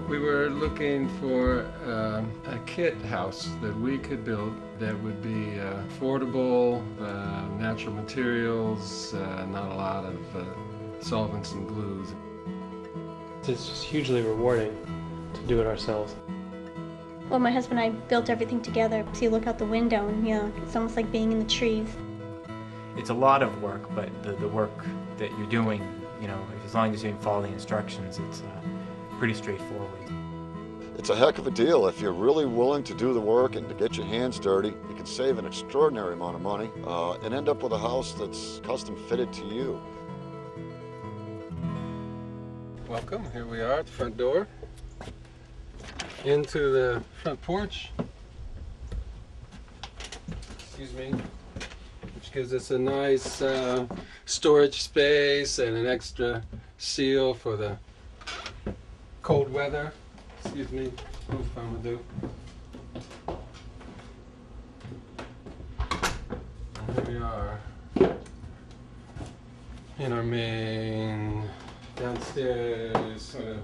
We were looking for a kit house that we could build that would be affordable, natural materials, not a lot of solvents and glues. It's just hugely rewarding to do it ourselves. Well, my husband and I built everything together. So you look out the window and, it's almost like being in the trees. It's a lot of work, but the work that you're doing, as long as you follow the instructions, it's pretty straightforward. It's a heck of a deal. If you're really willing to do the work and to get your hands dirty, you can save an extraordinary amount of money and end up with a house that's custom fitted to you. Welcome, here we are at the front door. Into the front porch. Excuse me. Which gives us a nice storage space and an extra seal for the cold weather. Excuse me. Oof, I'm gonna do. And here we are in our main downstairs sort of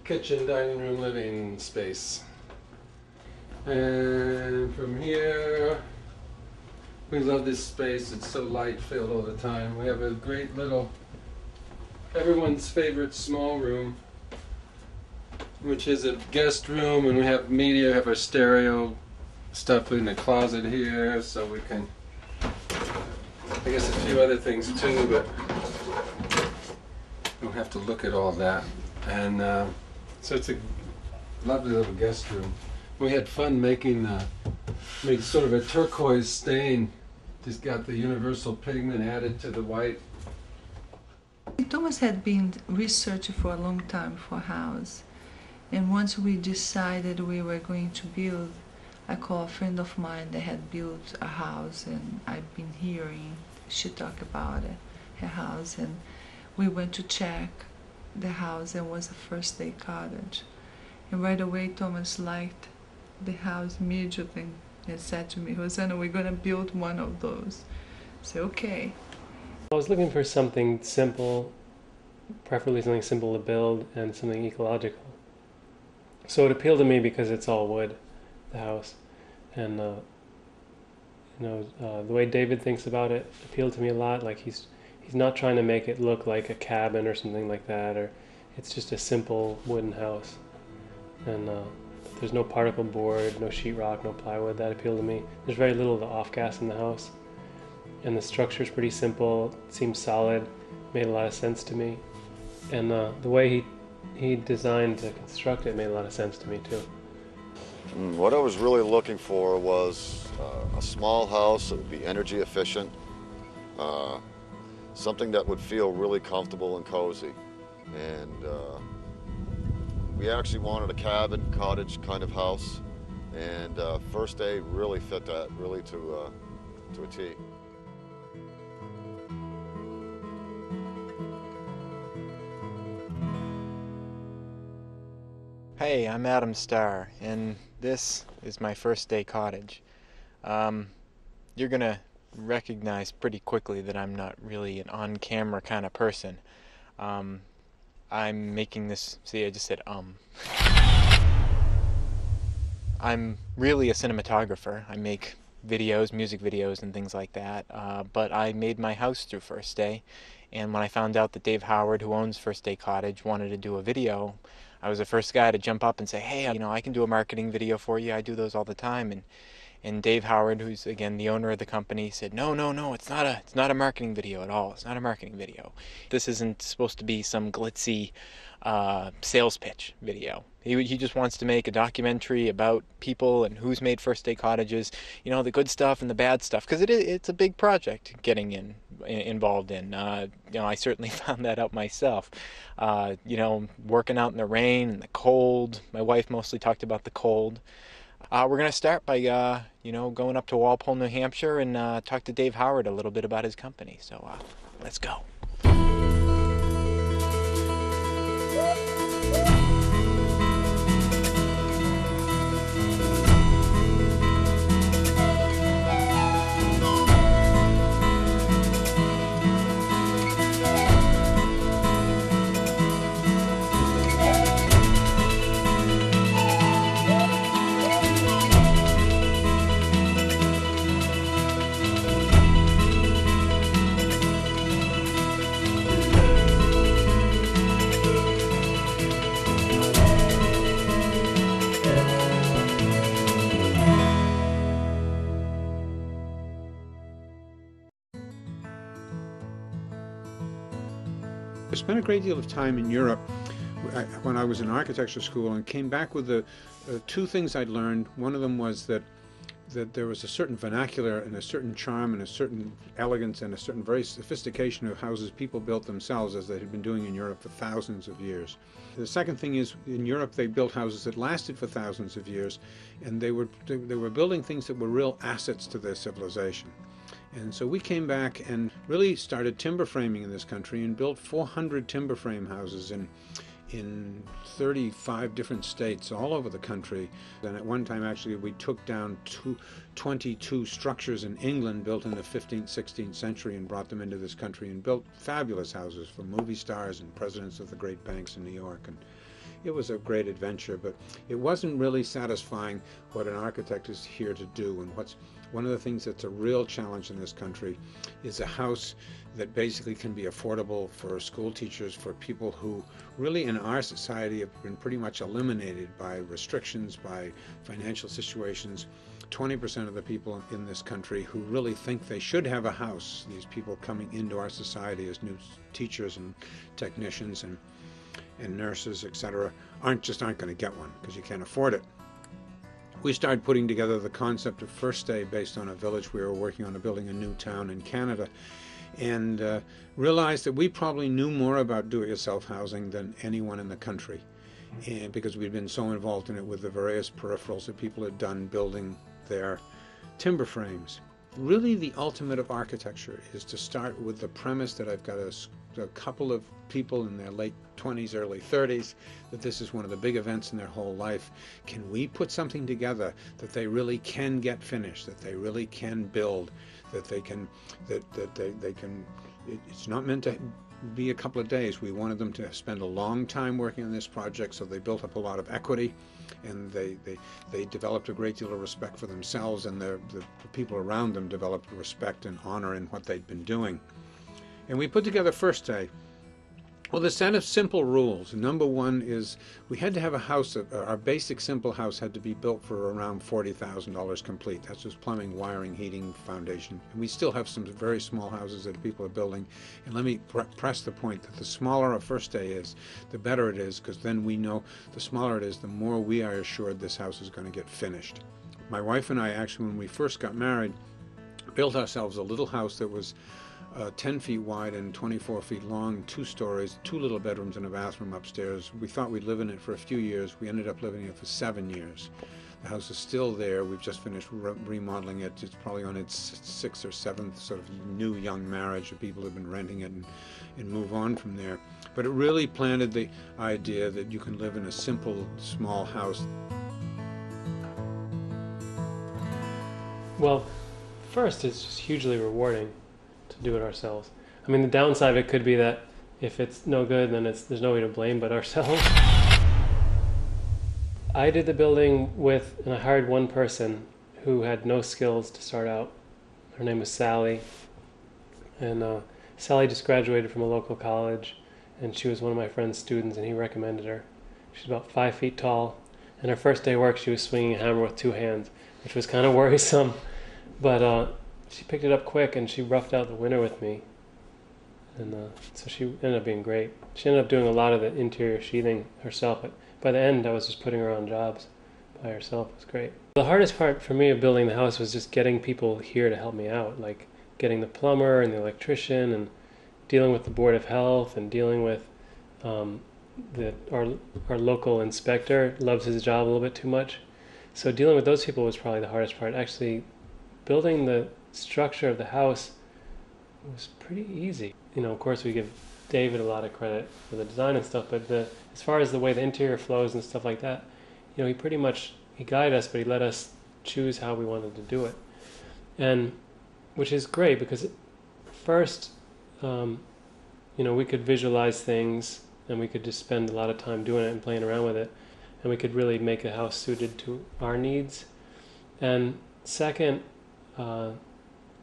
kitchen, dining room, living space. And from here, we love this space. It's so light-filled all the time. We have a great little, everyone's favorite small room, which is a guest room, and we have media, we have our stereo stuff in the closet here, so we can, I guess a few other things too, but we don't have to look at all that. And so it's a lovely little guest room. We had fun making sort of a turquoise stain. Just got the universal pigment added to the white. Thomas had been researching for a long time for a house. And once we decided we were going to build, I called a friend of mine that had built a house, and I've been hearing she talk about it, her house, and we went to check the house, and was a FirstDay Cottage. And right away Thomas liked the house immediately and said to me, Rosanna, we're gonna build one of those. I said, okay. I was looking for something simple, preferably something simple to build and something ecological. So it appealed to me because it's all wood, the house, and the way David thinks about it appealed to me a lot. Like he's not trying to make it look like a cabin or something like that, or it's just a simple wooden house. And there's no particle board, no sheetrock, no plywood. That appealed to me. There's very little of the off-gas in the house, and the structure's pretty simple. It seems solid. Made a lot of sense to me, and the way he designed to construct it made a lot of sense to me too. What I was really looking for was a small house that would be energy efficient, something that would feel really comfortable and cozy. And we actually wanted a cabin, cottage kind of house, and FirstDay really fit that really to a T. Hey, I'm Adam Starr, and this is my FirstDay Cottage. You're gonna recognize pretty quickly that I'm not really an on-camera kind of person. I'm making this, see, I just said I'm really a cinematographer. I make videos, music videos and things like that, but I made my house through FirstDay, and when I found out that Dave Howard, who owns FirstDay Cottage, wanted to do a video, I was the first guy to jump up and say, hey, I can do a marketing video for you. I do those all the time. And Dave Howard, who's again the owner of the company, said, no, it's not a marketing video at all. It's not a marketing video. This isn't supposed to be some glitzy sales pitch video. He just wants to make a documentary about people and who's made FirstDay cottages, the good stuff and the bad stuff, because it's a big project getting involved in. I certainly found that out myself. Working out in the rain and the cold. My wife mostly talked about the cold. We're going to start by, going up to Walpole, New Hampshire and talk to Dave Howard a little bit about his company. So let's go. I spent a great deal of time in Europe when I was in architecture school and came back with the two things I'd learned. One of them was that there was a certain vernacular and a certain charm and a certain elegance and a certain very sophistication of houses people built themselves, as they had been doing in Europe for thousands of years. The second thing is, in Europe they built houses that lasted for thousands of years, and they were building things that were real assets to their civilization. And so we came back and really started timber framing in this country and built 400 timber frame houses in 35 different states all over the country. And at one time, actually, we took down 22 structures in England built in the 15th, 16th century and brought them into this country and built fabulous houses for movie stars and presidents of the great banks in New York. And it was a great adventure, but it wasn't really satisfying what an architect is here to do. And one of the things that's a real challenge in this country is a house that basically can be affordable for school teachers, for people who really in our society have been pretty much eliminated by restrictions, by financial situations. 20% of the people in this country who really think they should have a house, these people coming into our society as new teachers and technicians and nurses, etc., aren't going to get one because you can't afford it. We started putting together the concept of FirstDay based on a village we were working on, building a new town in Canada, and realized that we probably knew more about do-it-yourself housing than anyone in the country, and because we'd been so involved in it with the various peripherals that people had done building their timber frames. Really, the ultimate of architecture is to start with the premise that I've got a couple of people in their late 20s, early 30s, that this is one of the big events in their whole life. Can we put something together that they really can get finished, that they really can build, that they can, it's not meant to be a couple of days. We wanted them to spend a long time working on this project, so they built up a lot of equity, and they developed a great deal of respect for themselves, and the people around them developed respect and honor in what they'd been doing. And we put together FirstDay with a set of simple rules. Number one is we had to have a house, our basic simple house had to be built for around $40,000 complete. That's just plumbing, wiring, heating, foundation. And we still have some very small houses that people are building. And let me press the point that the smaller a FirstDay is, the better it is, because then we know the smaller it is, the more we are assured this house is going to get finished. My wife and I actually, when we first got married, built ourselves a little house that was 10 feet wide and 24 feet long, 2 stories, 2 little bedrooms and a bathroom upstairs. We thought we'd live in it for a few years. We ended up living in it for 7 years. The house is still there. We've just finished remodeling it. It's probably on its 6th or 7th sort of new young marriage of people who've been renting it and move on from there. But it really planted the idea that you can live in a simple, small house. Well, first, it's just hugely rewarding to do it ourselves. I mean, the downside of it could be that if it's no good, then there's nobody to blame but ourselves. I did the building and I hired one person who had no skills to start out. Her name was Sally, and Sally just graduated from a local college, and she was one of my friend's students, and he recommended her. She's about 5 feet tall, and her first day of work she was swinging a hammer with 2 hands, which was kind of worrisome, but she picked it up quick, and she roughed out the winter with me, and so she ended up being great. She ended up doing a lot of the interior sheathing herself, but by the end I was just putting her on jobs by herself. It was great. The hardest part for me of building the house was just getting people here to help me out, like getting the plumber and the electrician and dealing with the Board of Health and dealing with our local inspector loves his job a little bit too much. So dealing with those people was probably the hardest part. Actually, building the structure of the house was pretty easy. You know, of course we give David a lot of credit for the design and stuff, but as far as the way the interior flows and stuff like that, you know, he guided us, but he let us choose how we wanted to do it. And which is great because first, you know, we could visualize things and we could just spend a lot of time doing it and playing around with it, and we could really make a house suited to our needs. And second,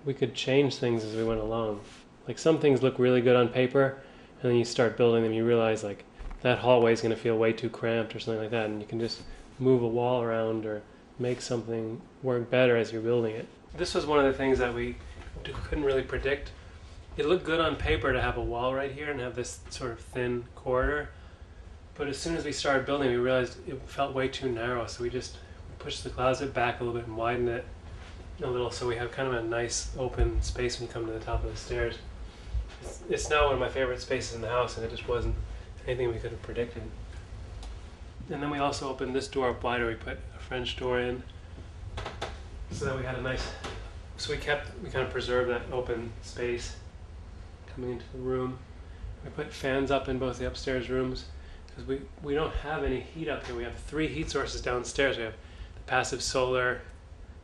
we could change things as we went along. Like some things look really good on paper, and then you start building them, you realize like that hallway is going to feel way too cramped or something like that, and you can just move a wall around or make something work better as you're building it. This was one of the things that we couldn't really predict, it looked good on paper to have a wall right here and have this sort of thin corridor. But as soon as we started building, we realized it felt way too narrow, so we just pushed the closet back a little bit and widened it a little, so we have kind of a nice open space when you come to the top of the stairs. It's now one of my favorite spaces in the house, and it just wasn't anything we could have predicted. And then we also opened this door up wider. We put a French door in, so that we had a nice. So we kind of preserved that open space coming into the room. We put fans up in both the upstairs rooms because we don't have any heat up here. We have 3 heat sources downstairs. We have the passive solar,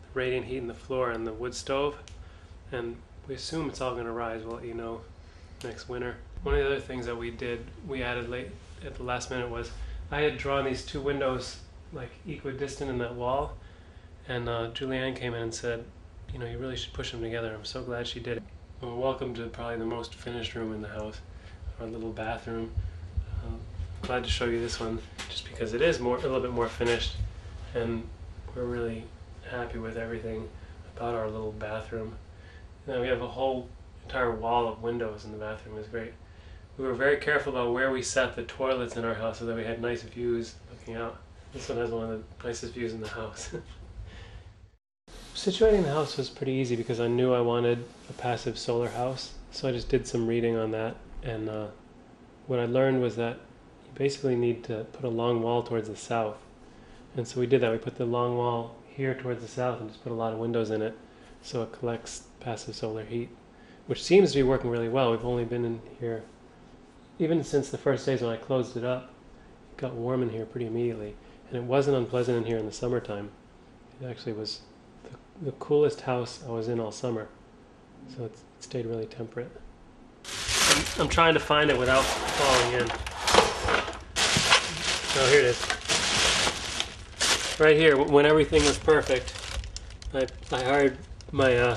the radiant heat in the floor, and the wood stove. And we assume it's all going to rise. We'll let you know next winter. One of the other things that we added late at the last minute was I had drawn these 2 windows like equidistant in that wall, and Julianne came in and said, you know, you really should push them together. I'm so glad she did it. Well, welcome to probably the most finished room in the house, our little bathroom. Glad to show you this one just because it is a little bit more finished, and we're really happy with everything about our little bathroom. Now we have a whole entire wall of windows in the bathroom. It's great. We were very careful about where we set the toilets in our house so that we had nice views looking out. This one has one of the nicest views in the house. Situating the house was pretty easy because I knew I wanted a passive solar house, so I just did some reading on that, and what I learned was that you basically need to put a long wall towards the south, and so we did that. We put the long wall here towards the south and just put a lot of windows in it so it collects passive solar heat, which seems to be working really well. We've only been in here, even since the first days when I closed it up, it got warm in here pretty immediately, and it wasn't unpleasant in here in the summertime. It actually was the coolest house I was in all summer, so it stayed really temperate. I'm trying to find it without falling in. Oh, here it is. Right here, when everything was perfect, I hired my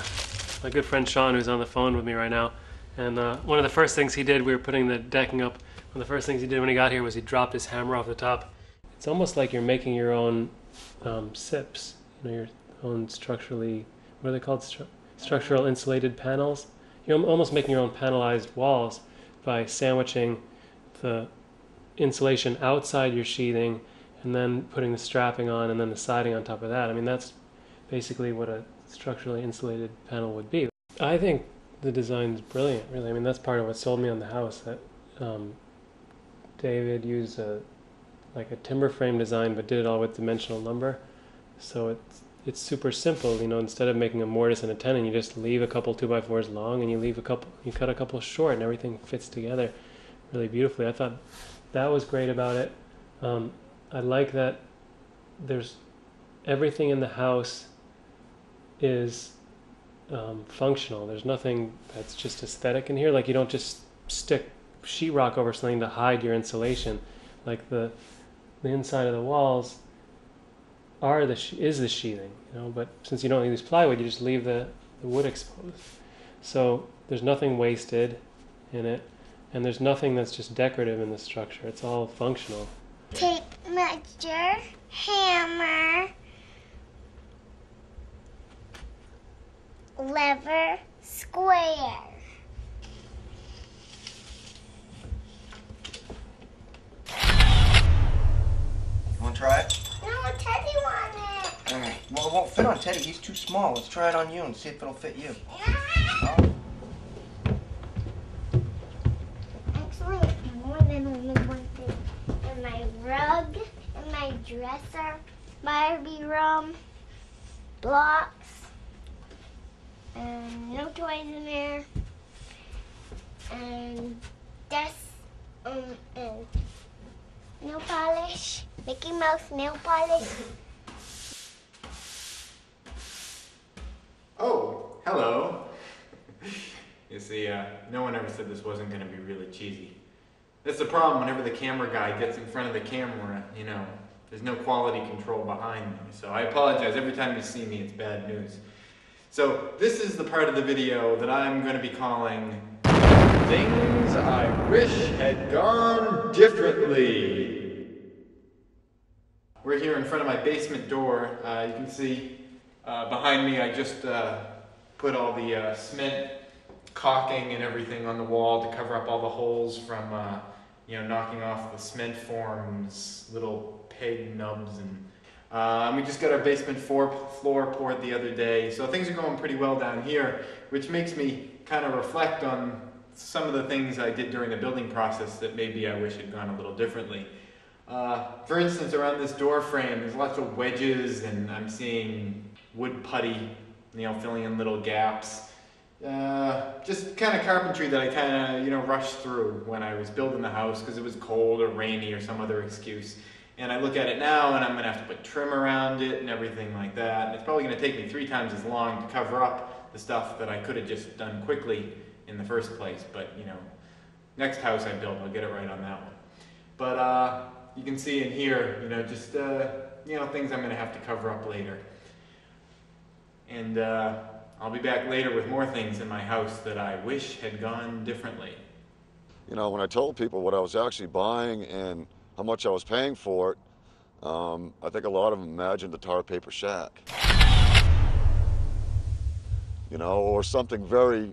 my good friend Sean, who's on the phone with me right now, and one of the first things he did, we were putting the decking up, one of the first things he did when he got here was he dropped his hammer off the top. It's almost like you're making your own SIPs, you know, your own structurally, what are they called? Structural insulated panels. You're almost making your own panelized walls by sandwiching the insulation outside your sheathing and then putting the strapping on and then the siding on top of that. I mean, that's basically what a structurally insulated panel would be. I think the design's brilliant, really. I mean, that's part of what sold me on the house, that David used a timber frame design but did it all with dimensional lumber. So it's super simple, you know. Instead of making a mortise and a tenon, you just leave a couple 2x4s long and you cut a couple short, and everything fits together really beautifully. I thought that was great about it. I like that there's everything in the house is functional. There's nothing that's just aesthetic in here. Like, you don't just stick sheetrock over something to hide your insulation. Like the inside of the walls is the sheathing, you know. But since you don't use plywood, you just leave the wood exposed. So there's nothing wasted in it, and there's nothing that's just decorative in the structure. It's all functional. Tape measure, hammer, lever, square. You want to try it? No, Teddy wanted it. All right. Well, it won't fit on Teddy. He's too small. Let's try it on you and see if it'll fit you. Actually, it's more than only one thing. And my rug, and my dresser, Barbie room, blocks, and no toys in there, and desk, and nail polish, Mickey Mouse nail polish. Oh, hello. You see, no one ever said this wasn't going to be really cheesy. That's the problem whenever the camera guy gets in front of the camera, you know, there's no quality control behind me. So I apologize. Every time you see me, it's bad news. So this is the part of the video that I'm going to be calling Things I Wish Had Gone Differently. We're here in front of my basement door. You can see behind me I just put all the cement caulking and everything on the wall to cover up all the holes from knocking off the cement forms, little peg nubs, and we just got our basement floor poured the other day. So things are going pretty well down here, which makes me kind of reflect on some of the things I did during the building process that maybe I wish had gone a little differently. For instance, around this door frame, there's lots of wedges, and I'm seeing wood putty, filling in little gaps. Just kind of carpentry that I kind of, rushed through when I was building the house because it was cold or rainy or some other excuse. And I look at it now and I'm going to have to put trim around it and everything like that. And it's probably going to take me 3 times as long to cover up the stuff that I could have just done quickly in the first place. But, next house I build, I'll get it right on that one. But you can see in here, just, things I'm going to have to cover up later. And I'll be back later with more things in my house that I wish had gone differently. When I told people what I was actually buying and how much I was paying for it, I think a lot of them imagined the tar paper shack. Or something very,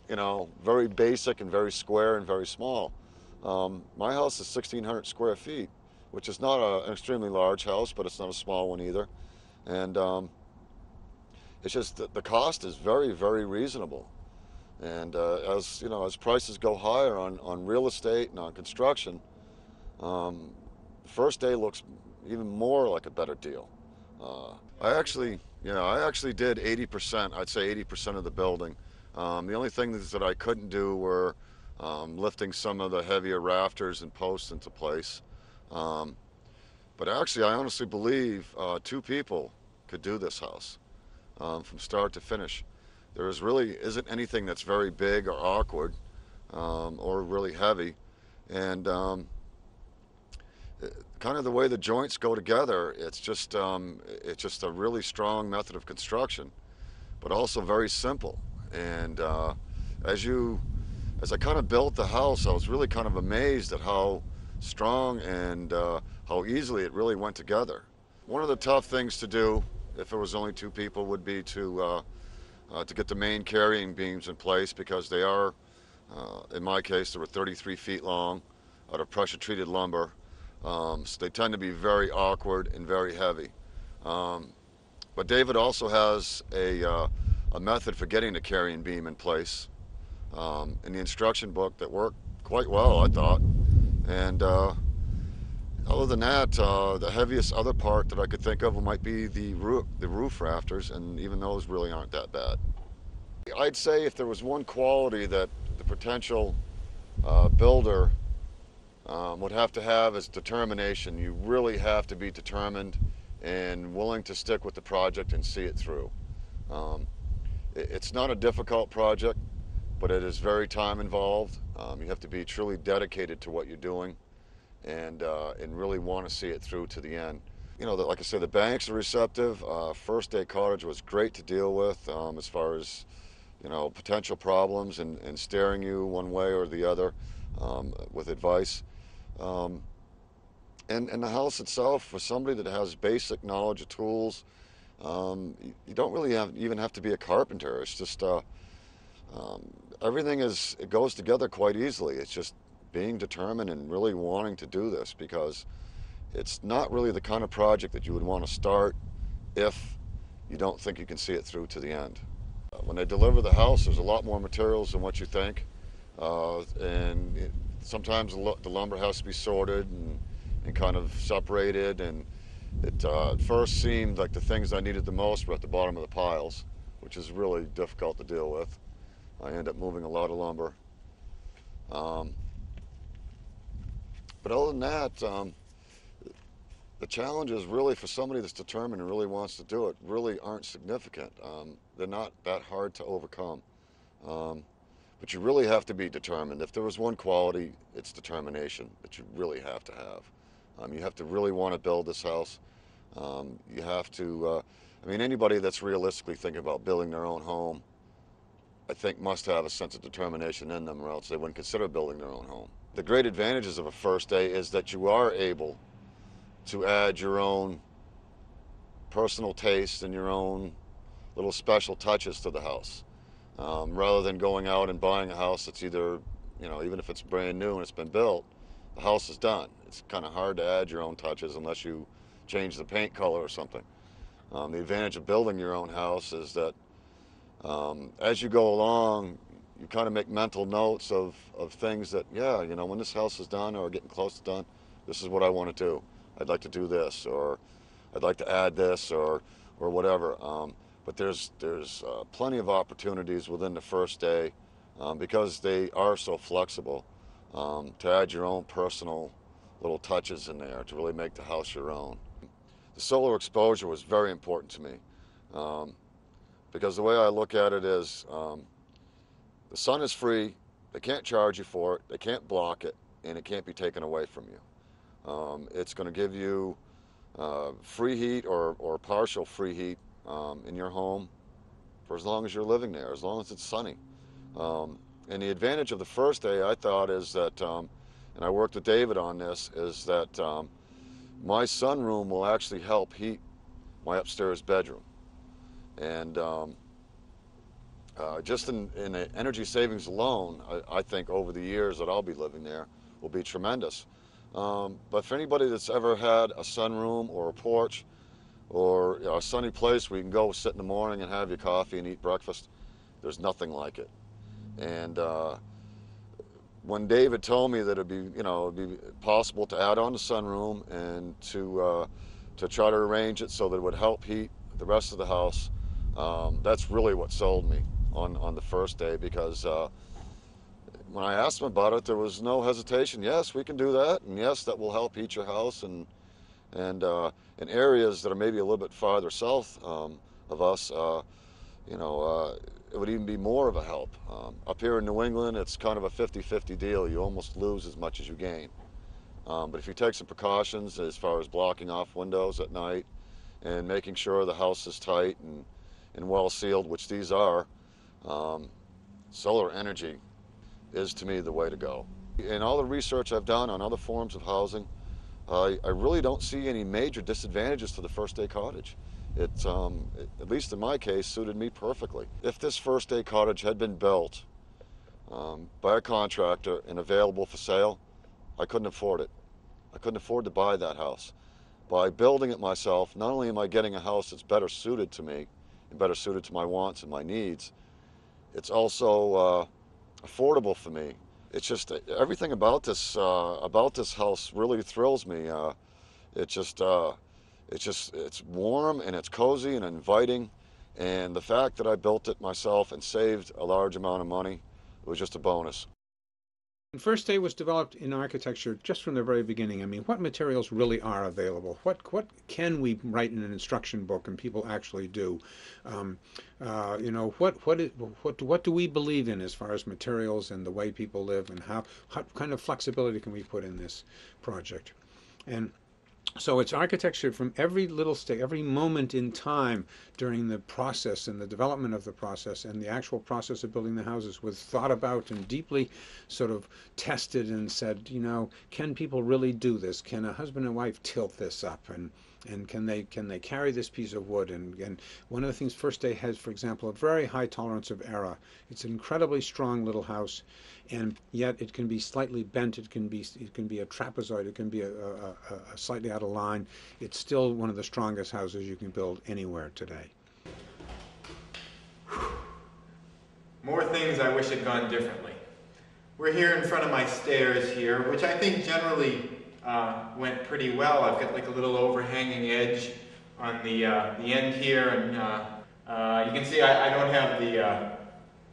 very basic and very square and very small. My house is 1,600 square feet, which is not an extremely large house, but it's not a small one either. And it's just that the cost is very, very reasonable. And as prices go higher on real estate and on construction, FirstDay looks even more like a better deal. I actually did 80%, I'd say 80% of the building. The only things that I couldn't do were lifting some of the heavier rafters and posts into place. But actually, I honestly believe 2 people could do this house from start to finish. There really isn't anything that's very big or awkward or really heavy. And kind of the way the joints go together, it's just a really strong method of construction, but also very simple. And as I kind of built the house, I was really kind of amazed at how strong and how easily it really went together. One of the tough things to do, if it was only 2 people, would be to get the main carrying beams in place, because they are, in my case, they were 33 feet long out of pressure-treated lumber. So they tend to be very awkward and very heavy. But David also has a method for getting the carrying beam in place in the instruction book that worked quite well, I thought. And other than that, the heaviest other part that I could think of might be the roof rafters, and even those really aren't that bad. I'd say if there was one quality that the potential builder would have to have is determination. You really have to be determined and willing to stick with the project and see it through. It's not a difficult project, but it is very time involved. You have to be truly dedicated to what you're doing and really want to see it through to the end. Like I said, the banks are receptive. FirstDay Cottage was great to deal with as far as potential problems and steering you one way or the other with advice. And the house itself, for somebody that has basic knowledge of tools, you don't really even have to be a carpenter. It's just everything it goes together quite easily. It's just being determined and really wanting to do this, because it's not really the kind of project that you would want to start if you don't think you can see it through to the end. When they deliver the house, there's a lot more materials than what you think, and sometimes the lumber has to be sorted and kind of separated, and it at first seemed like the things I needed the most were at the bottom of the piles, which is really difficult to deal with. I end up moving a lot of lumber. But other than that, the challenges really for somebody that's determined and really wants to do it really aren't significant. They're not that hard to overcome. But you really have to be determined. If there was one quality, it's determination that you really have to have. You have to really want to build this house. You have to, anybody that's realistically thinking about building their own home, I think must have a sense of determination in them, or else they wouldn't consider building their own home. The great advantages of a FirstDay is that you are able to add your own personal taste and your own little special touches to the house. rather than going out and buying a house that's either, you know, even if it's brand new and it's been built, the house is done. It's kind of hard to add your own touches unless you change the paint color or something. The advantage of building your own house is that as you go along, you kind of make mental notes of things that, yeah, you know, when this house is done or getting close to done, this is what I want to do. I'd like to do this, or I'd like to add this, or whatever. But there's plenty of opportunities within the FirstDay because they are so flexible to add your own personal little touches in there to really make the house your own. The solar exposure was very important to me because the way I look at it is the sun is free, they can't charge you for it, they can't block it, and it can't be taken away from you. It's going to give you free heat or partial free heat in your home for as long as you're living there, as long as it's sunny. And the advantage of the FirstDay, I thought, is that, and I worked with David on this, is that my sunroom will actually help heat my upstairs bedroom. And just in the energy savings alone, I think over the years that I'll be living there will be tremendous. But for anybody that's ever had a sunroom or a porch or a sunny place where you can go sit in the morning and have your coffee and eat breakfast, there's nothing like it. And when David told me that it'd be possible to add on the sunroom and to try to arrange it so that it would help heat the rest of the house, that's really what sold me on the FirstDay, because when I asked him about it, there was no hesitation. Yes, we can do that, and yes, that will help heat your house, and in areas that are maybe a little bit farther south of us, it would even be more of a help. Up here in New England, it's kind of a 50-50 deal. You almost lose as much as you gain. But if you take some precautions as far as blocking off windows at night and making sure the house is tight and well sealed, which these are, solar energy is to me the way to go. In all the research I've done on other forms of housing, I really don't see any major disadvantages to the FirstDay Cottage. It, at least in my case, suited me perfectly. If this FirstDay Cottage had been built by a contractor and available for sale, I couldn't afford it. I couldn't afford to buy that house. By building it myself, not only am I getting a house that's better suited to me and better suited to my wants and my needs, it's also affordable for me. It's just everything about this house really thrills me. It's warm and it's cozy and inviting, and the fact that I built it myself and saved a large amount of money was just a bonus. And FirstDay was developed in architecture just from the very beginning. I mean, what materials really are available? What can we write in an instruction book and people actually do? What do we believe in as far as materials and the way people live, and how kind of flexibility can we put in this project? And so it's architecture from every little stage, every moment in time during the process and the development of the process and the actual process of building the houses was thought about and deeply sort of tested and said, you know, can people really do this? Can a husband and wife tilt this up? And can they carry this piece of wood? And one of the things FirstDay has, for example, a very high tolerance of error. It's an incredibly strong little house, and yet it can be slightly bent. It can be a trapezoid. It can be a slightly out of line. It's still one of the strongest houses you can build anywhere today. More things I wish had gone differently. We're here in front of my stairs here, which I think generally went pretty well. I've got like a little overhanging edge on the end here, and you can see I don't have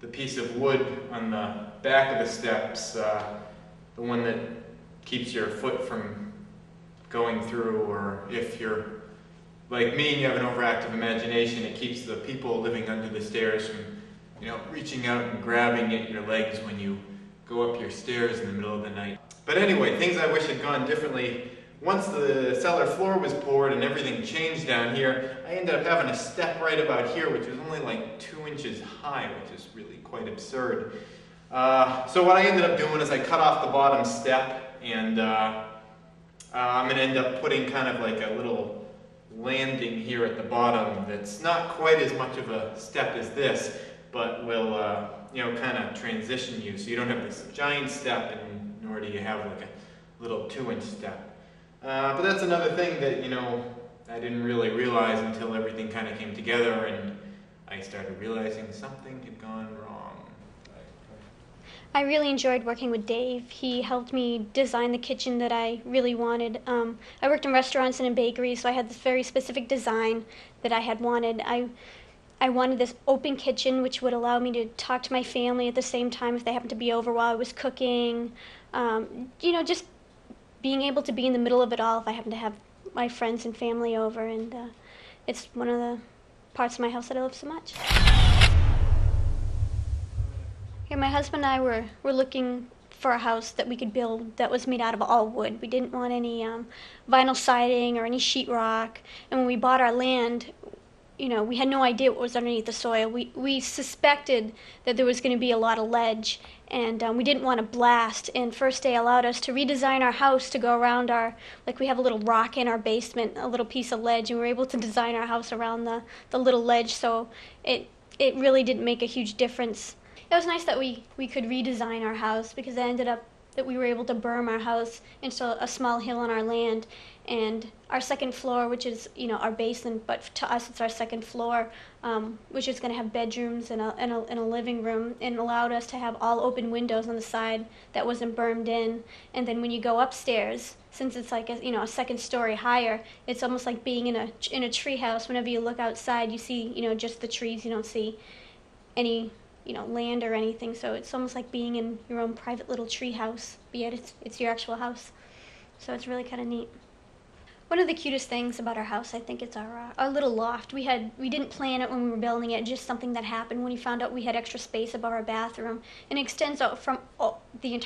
the piece of wood on the back of the steps, the one that keeps your foot from going through, or if you're like me and you have an overactive imagination, it keeps the people living under the stairs from, you know, reaching out and grabbing at your legs when you go up your stairs in the middle of the night. But anyway, things I wish had gone differently. Once the cellar floor was poured and everything changed down here, I ended up having a step right about here, which was only like 2 inches high, which is really quite absurd. So what I ended up doing is I cut off the bottom step, and I'm going to end up putting kind of like a little landing here at the bottom that's not quite as much of a step as this, but will, kind of transition you. So you don't have this giant step, and nor do you have like a little 2-inch step. But that's another thing that, I didn't really realize until everything kind of came together and I started realizing something had gone wrong. I really enjoyed working with Dave. He helped me design the kitchen that I really wanted. I worked in restaurants and in bakeries, so I had this very specific design that I had wanted. I wanted this open kitchen, which would allow me to talk to my family at the same time if they happened to be over while I was cooking. Just being able to be in the middle of it all if I happen to have my friends and family over. And it's one of the parts of my house that I love so much. Yeah, my husband and I were looking for a house that we could build that was made out of all wood. We didn't want any vinyl siding or any sheetrock. And when we bought our land, we had no idea what was underneath the soil. We suspected that there was going to be a lot of ledge, and we didn't want to blast. And FirstDay allowed us to redesign our house to go around we have a little rock in our basement, a little piece of ledge, and we were able to design our house around the little ledge, so it really didn't make a huge difference. It was nice that we could redesign our house, because it ended up that we were able to berm our house into a small hill on our land, and our second floor, which is our basement, but to us it's our second floor, which is going to have bedrooms and a living room, and allowed us to have all open windows on the side that wasn't bermed in. And then when you go upstairs, since it's like a second story higher, it's almost like being in a tree house. Whenever you look outside, you see just the trees. You don't see any land or anything, so it's almost like being in your own private little tree house, but yet it's your actual house. So it's really kind of neat. One of the cutest things about our house, I think, is our little loft. We didn't plan it when we were building it, just something that happened when we found out we had extra space above our bathroom, and it extends out from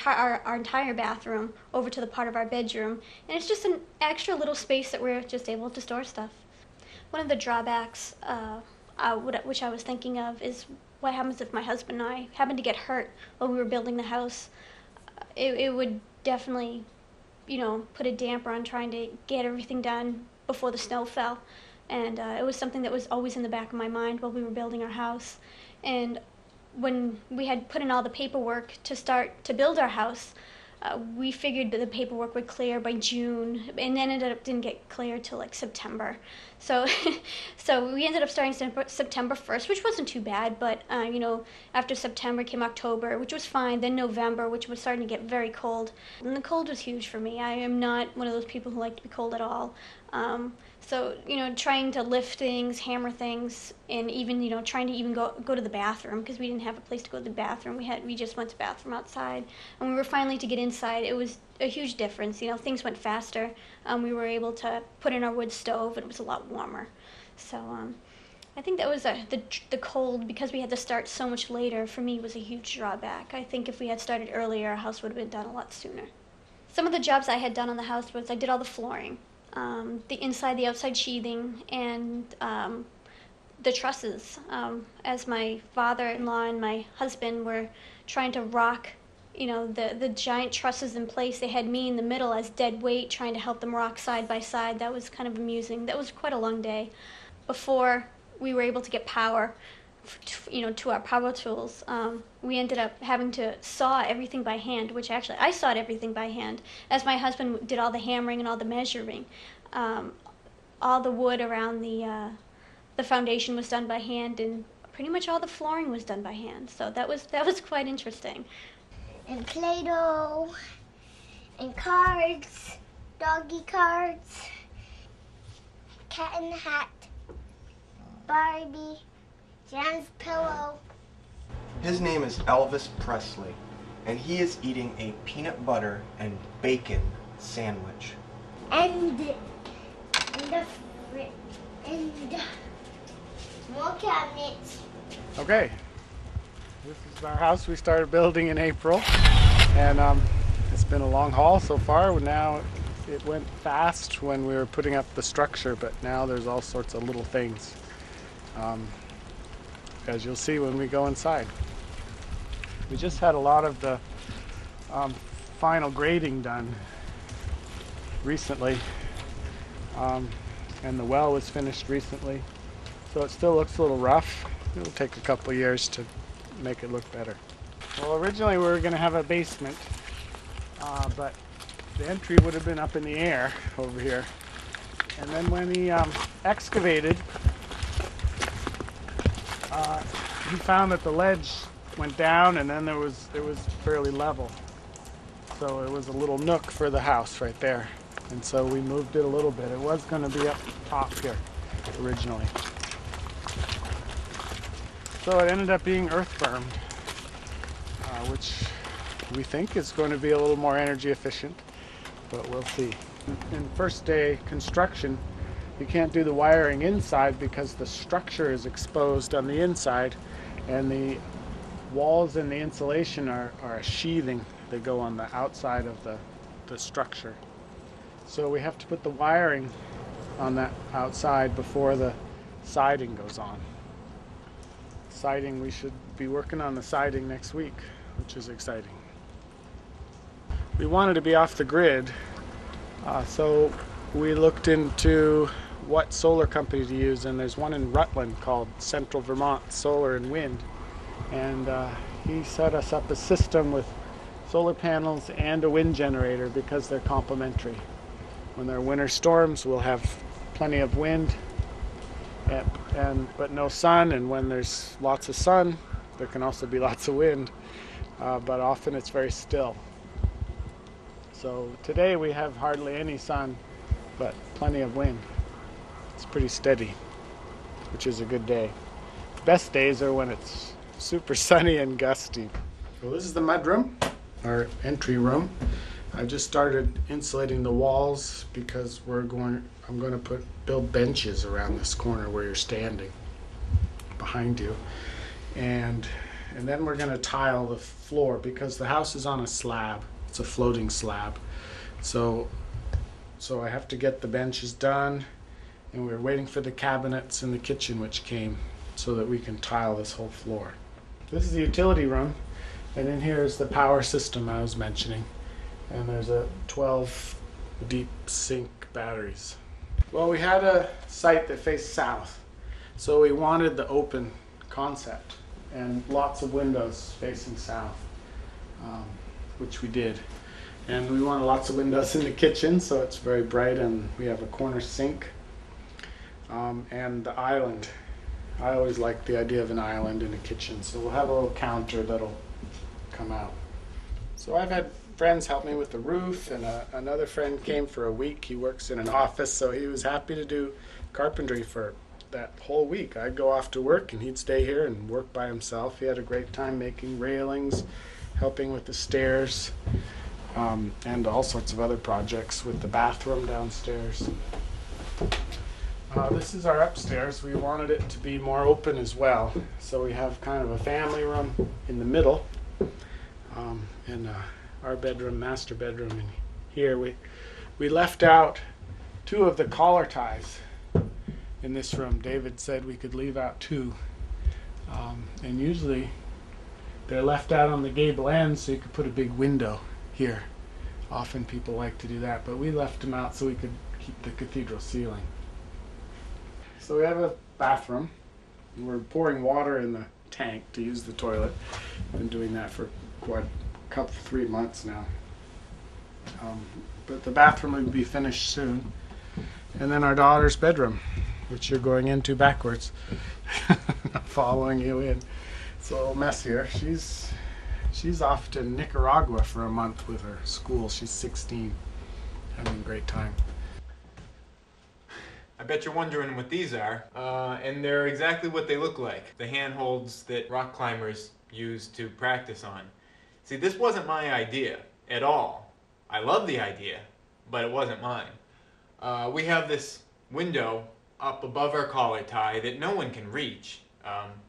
our entire bathroom over to the part of our bedroom, and it's just an extra little space that we're just able to store stuff. One of the drawbacks, which I was thinking of, is what happens if my husband and I happened to get hurt while we were building the house. It would definitely, put a damper on trying to get everything done before the snow fell. And it was something that was always in the back of my mind while we were building our house. And when we had put in all the paperwork to start to build our house, we figured that the paperwork would clear by June, and then it didn't get cleared till like September. So we ended up starting September 1st, which wasn't too bad, but after September came October, which was fine, then November, which was starting to get very cold. And the cold was huge for me. I am not one of those people who like to be cold at all. So, trying to lift things, hammer things, and even, trying to even go to the bathroom, because we didn't have a place to go to the bathroom. We just went to the bathroom outside. And when we were finally to get inside, it was a huge difference. Things went faster. We were able to put in our wood stove, and it was a lot warmer. So I think that was the cold, because we had to start so much later, for me was a huge drawback. I think if we had started earlier, our house would have been done a lot sooner. Some of the jobs I had done on the house was I did all the flooring. The inside, the outside sheathing, and the trusses. As my father-in-law and my husband were trying to rock, the giant trusses in place, they had me in the middle as dead weight, trying to help them rock side by side. That was kind of amusing. That was quite a long day. Before we were able to get power, to our power tools, we ended up having to saw everything by hand, which actually I sawed everything by hand, as my husband did all the hammering and all the measuring. All the wood around the foundation was done by hand, and pretty much all the flooring was done by hand. So that was quite interesting. And Play-Doh, and cards, doggy cards, cat in the hat, Barbie, Jan's pillow. His name is Elvis Presley, and he is eating a peanut butter and bacon sandwich. And more cabinets. Okay, this is our house we started building in April, and it's been a long haul so far. Now it went fast when we were putting up the structure, but now there's all sorts of little things, as you'll see when we go inside. We just had a lot of the final grading done recently, and the well was finished recently, so it still looks a little rough. It'll take a couple of years to make it look better. Well, originally we were going to have a basement, but the entry would have been up in the air over here. And then when he excavated, he found that the ledge went down, and then it was fairly level. So it was a little nook for the house right there. And so we moved it a little bit. It was going to be up top here originally. So it ended up being earth bermed, which we think is going to be a little more energy efficient, but we'll see. In first day construction, you can't do the wiring inside because the structure is exposed on the inside, and the walls and the insulation are a sheathing. They go on the outside of the structure. So we have to put the wiring on that outside before the siding goes on. Siding, we should be working on the siding next week, which is exciting. We wanted to be off the grid, so we looked into what solar company to use, and there's one in Rutland called Central Vermont Solar and Wind, and he set us up a system with solar panels and a wind generator because they're complementary. When there are winter storms, we'll have plenty of wind, but no sun, and when there's lots of sun, there can also be lots of wind, but often it's very still. So today we have hardly any sun, but plenty of wind. It's pretty steady, which is a good day. The best days are when it's super sunny and gusty. Well, this is the mudroom, our entry room. I just started insulating the walls because I'm going to build benches around this corner where you're standing, behind you, and then we're going to tile the floor because the house is on a slab. It's a floating slab, so I have to get the benches done, and we're waiting for the cabinets in the kitchen, which came, so that we can tile this whole floor. This is the utility room, and in here is the power system I was mentioning. And there's a 12 deep sink batteries. Well, we had a site that faced south, so we wanted the open concept and lots of windows facing south, which we did. And we wanted lots of windows in the kitchen, so it's very bright, and we have a corner sink. And the island. I always like the idea of an island in a kitchen, so we'll have a little counter that'll come out. So I've had friends help me with the roof, and another friend came for a week. He works in an office, so he was happy to do carpentry for that whole week. I'd go off to work and he'd stay here and work by himself. He had a great time making railings, helping with the stairs, and all sorts of other projects with the bathroom downstairs. This is our upstairs. We wanted it to be more open as well, so we have kind of a family room in the middle, and our bedroom, master bedroom in here. We left out 2 of the collar ties in this room. David said we could leave out 2, and usually they're left out on the gable end so you could put a big window here. Often people like to do that, but we left them out so we could keep the cathedral ceiling. So we have a bathroom. We're pouring water in the tank to use the toilet. Been doing that for quite a couple, 3 months now. But the bathroom will be finished soon. And then our daughter's bedroom, which you're going into backwards. Following you in. It's a little messier. She's off to Nicaragua for a month with her school. She's 16, having a great time. I bet you're wondering what these are, and they're exactly what they look like. The handholds that rock climbers use to practice on. See, this wasn't my idea at all. I love the idea, but it wasn't mine. We have this window up above our collar tie that no one can reach,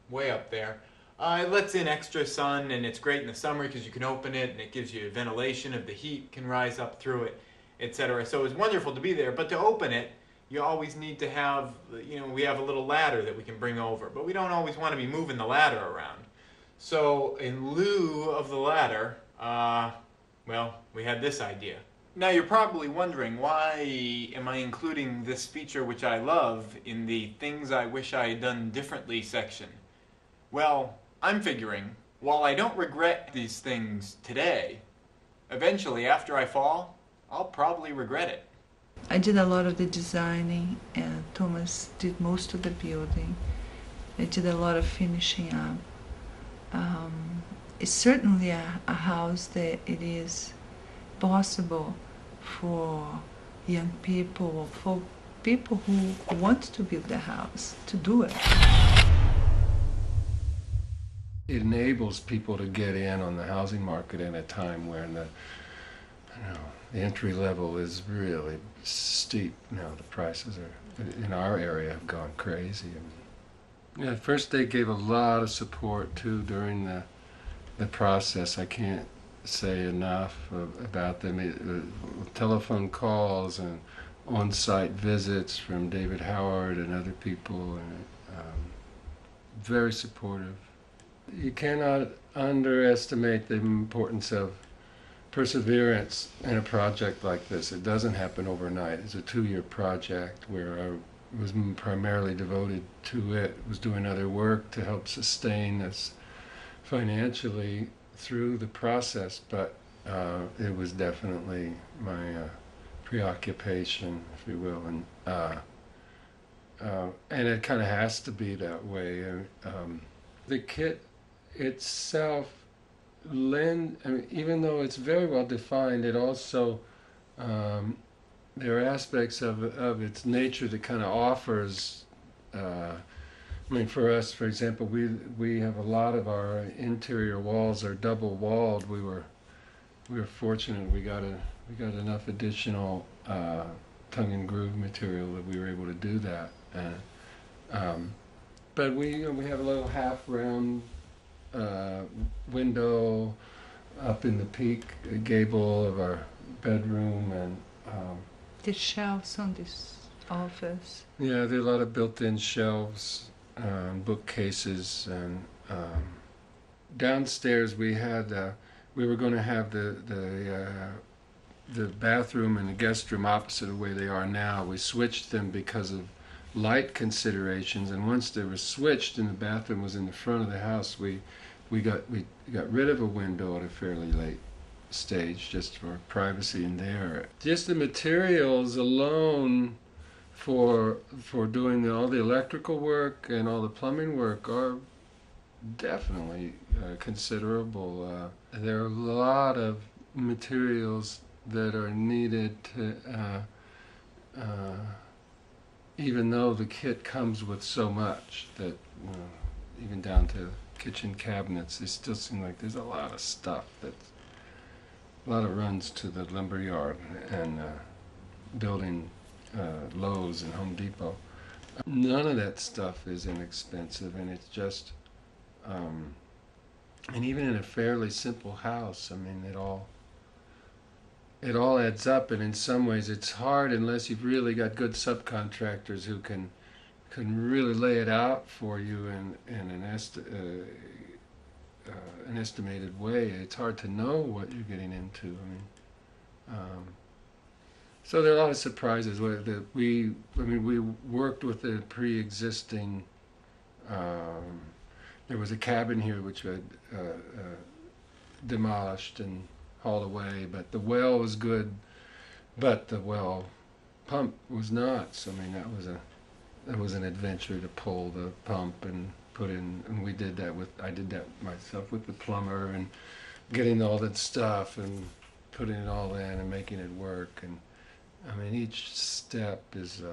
way up there. It lets in extra sun, and it's great in the summer because you can open it and it gives you ventilation if the heat can rise up through it, etc. So it's wonderful to be there, but to open it, you always need to have, we have a little ladder that we can bring over, but we don't always want to be moving the ladder around. So in lieu of the ladder, well, we had this idea. Now you're probably wondering, why am I including this feature which I love in the things I wish I had done differently section? Well, I'm figuring While I don't regret these things today, eventually after I fall, I'll probably regret it. I did a lot of the designing, and Thomas did most of the building. I did a lot of finishing up. It's certainly a house that it is possible for young people or for people who want to build a house to do it. It enables people to get in on the housing market in a time when the entry level is really steep. Now the prices are in our area have gone crazy. Yeah, FirstDay gave a lot of support too during the process. I can't say enough about them. Telephone calls and on-site visits from David Howard and other people, and very supportive. You cannot underestimate the importance of perseverance in a project like this. It doesn't happen overnight. It's a 2-year project where I was primarily devoted to it, was doing other work to help sustain us financially through the process, but it was definitely my preoccupation, if you will, and it kind of has to be that way. The kit itself, even though it's very well defined, it also there are aspects of its nature that kind of offers. For us, for example, we have a lot of our interior walls are double walled. We were fortunate. We got enough additional tongue and groove material that we were able to do that. But we have a little half round window up in the peak gable of our bedroom, and the shelves on this office. Yeah, there are a lot of built-in shelves, bookcases, and downstairs we were going to have the bathroom and the guest room opposite of where they are now. We switched them because of light considerations, and once they were switched and the bathroom was in the front of the house, we got rid of a window at a fairly late stage just for privacy in there. Just the materials alone for doing all the electrical work and all the plumbing work are definitely considerable. There are a lot of materials that are needed to even though the kit comes with so much that even down to kitchen cabinets, it still seems like there's a lot of stuff. A lot of runs to the lumber yard and building Lowe's and Home Depot. None of that stuff is inexpensive, and it's just and even in a fairly simple house, it all adds up, and in some ways it's hard unless you've really got good subcontractors who can really lay it out for you in an estimated way. It's hard to know what you're getting into. So there are a lot of surprises. We worked with a pre-existing. There was a cabin here which had demolished and hauled away, but the well was good, but the well pump was not. So that was an adventure to pull the pump and put in, and I did that myself with the plumber and getting all that stuff and putting it all in and making it work. And each step is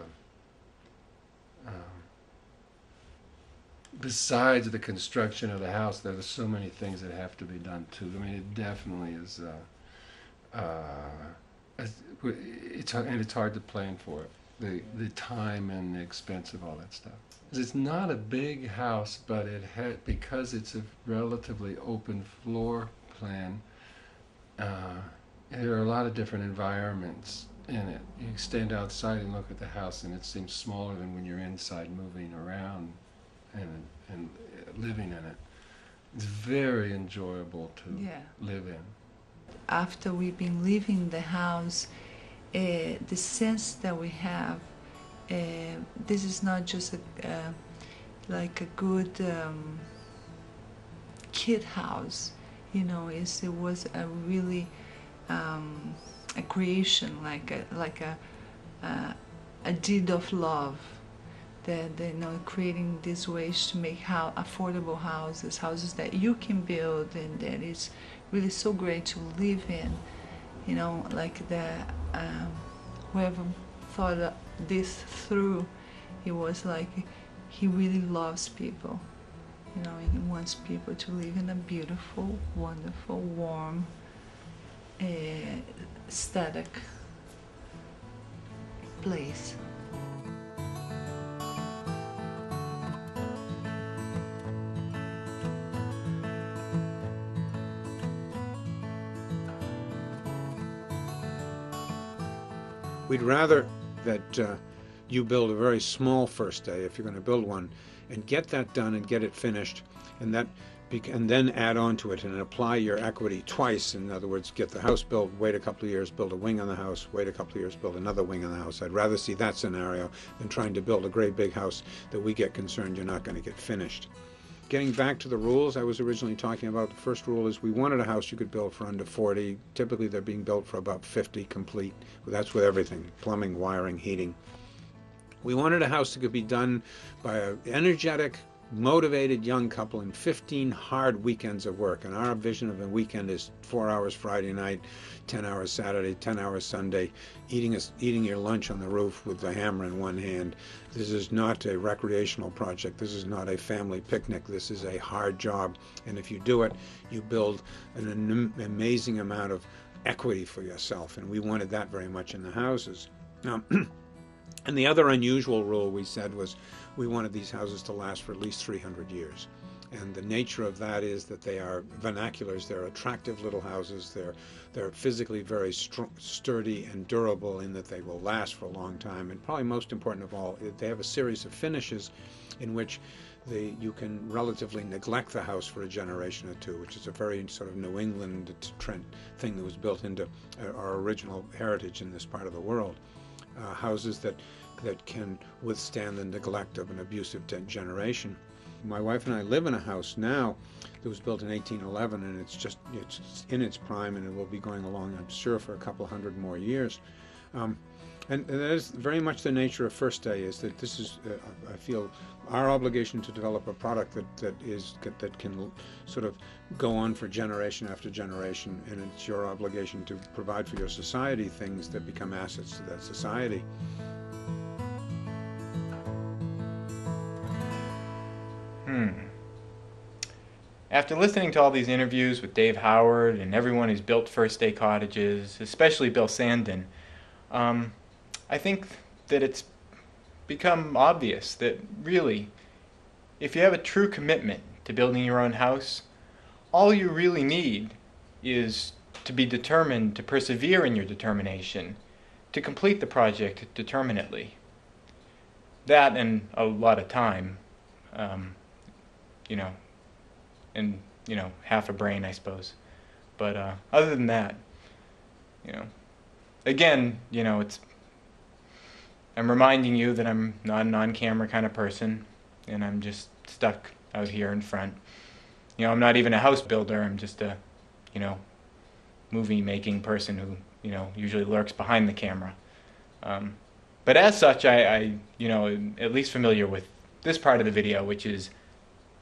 besides the construction of the house, there are so many things that have to be done too. It definitely is. It's hard to plan for it. The time and the expense of all that stuff. It's not a big house, but because it's a relatively open floor plan. There are a lot of different environments in it. You stand outside and look at the house, and it seems smaller than when you're inside moving around and living in it. It's very enjoyable to live in. After we've been leaving the house, the sense that we have, this is not just like a good kid house. You know, it was a really a creation, like a deed of love. That, you know, creating these ways to make affordable houses that you can build, and that is really so great to live in. You know, like whoever thought this through, he was like, he really loves people. You know, and he wants people to live in a beautiful, wonderful, warm, aesthetic place. We'd rather that you build a very small first day, if you're going to build one, and get that done and get it finished, and then add on to it and apply your equity twice. In other words, get the house built, wait a couple of years, build a wing on the house, wait a couple of years, build another wing on the house. I'd rather see that scenario than trying to build a great big house that we get concerned you're not going to get finished. Getting back to the rules I was originally talking about, the first rule is we wanted a house you could build for under 40. Typically they're being built for about 50 complete. That's with everything, plumbing, wiring, heating. We wanted a house that could be done by an energetic, motivated young couple in 15 hard weekends of work. And our vision of a weekend is 4 hours Friday night, 10 hours Saturday, 10 hours Sunday, eating your lunch on the roof with the hammer in one hand. This is not a recreational project. This is not a family picnic. This is a hard job. And if you do it, you build an amazing amount of equity for yourself. And we wanted that very much in the houses. And the other unusual rule we said was we wanted these houses to last for at least 300 years. And the nature of that is that they are vernaculars. They're attractive little houses. They're physically very sturdy and durable in that they will last for a long time. And probably most important of all, they have a series of finishes in which you can relatively neglect the house for a generation or two, which is a very sort of New England trend thing that was built into our original heritage in this part of the world. Houses that can withstand the neglect of an abusive generation. My wife and I live in a house now that was built in 1811, and it's in its prime, and it will be going along, I'm sure, for a couple hundred more years. And that is very much the nature of FirstDay, is that this is, I feel, our obligation to develop a product that can sort of go on for generation after generation, and it's your obligation to provide for your society things that become assets to that society. After listening to all these interviews with Dave Howard and everyone who's built FirstDay Cottages, especially Bill Sandin, I think that it's become obvious that really, if you have a true commitment to building your own house, all you really need is to be determined to persevere in your determination, to complete the project determinately. That and a lot of time, and half a brain, I suppose. But other than that, again, I'm reminding you that I'm not an on-camera kind of person, and I'm just stuck out here in front. I'm not even a house builder. I'm just a, movie-making person who, usually lurks behind the camera. But as such, I at least familiar with this part of the video, which is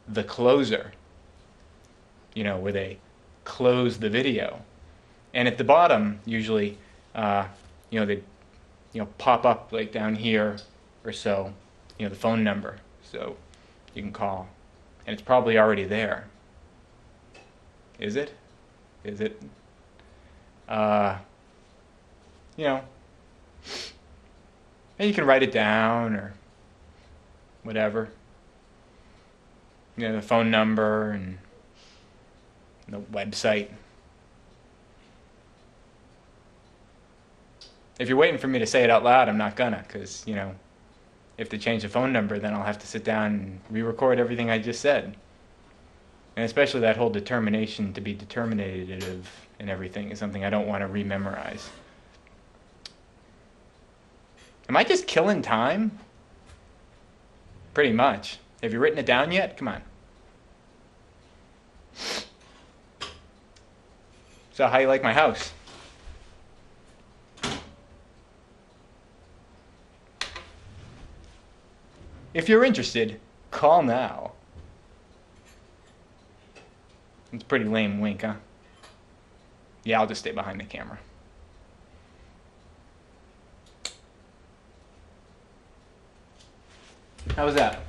the closer, where they close the video. And at the bottom, usually, they pop up like down here or so, the phone number, so you can call. And it's probably already there. Is it? Is it? And you can write it down or whatever. The phone number and the website. If you're waiting for me to say it out loud, I'm not gonna, because, if they change the phone number, then I'll have to sit down and re-record everything I just said. And especially that whole determination to be determinative and everything is something I don't want to rememorize. Am I just killing time? Pretty much. Have you written it down yet? Come on. So how you like my house? If you're interested, call now. It's a pretty lame wink, huh? Yeah, I'll just stay behind the camera. How was that?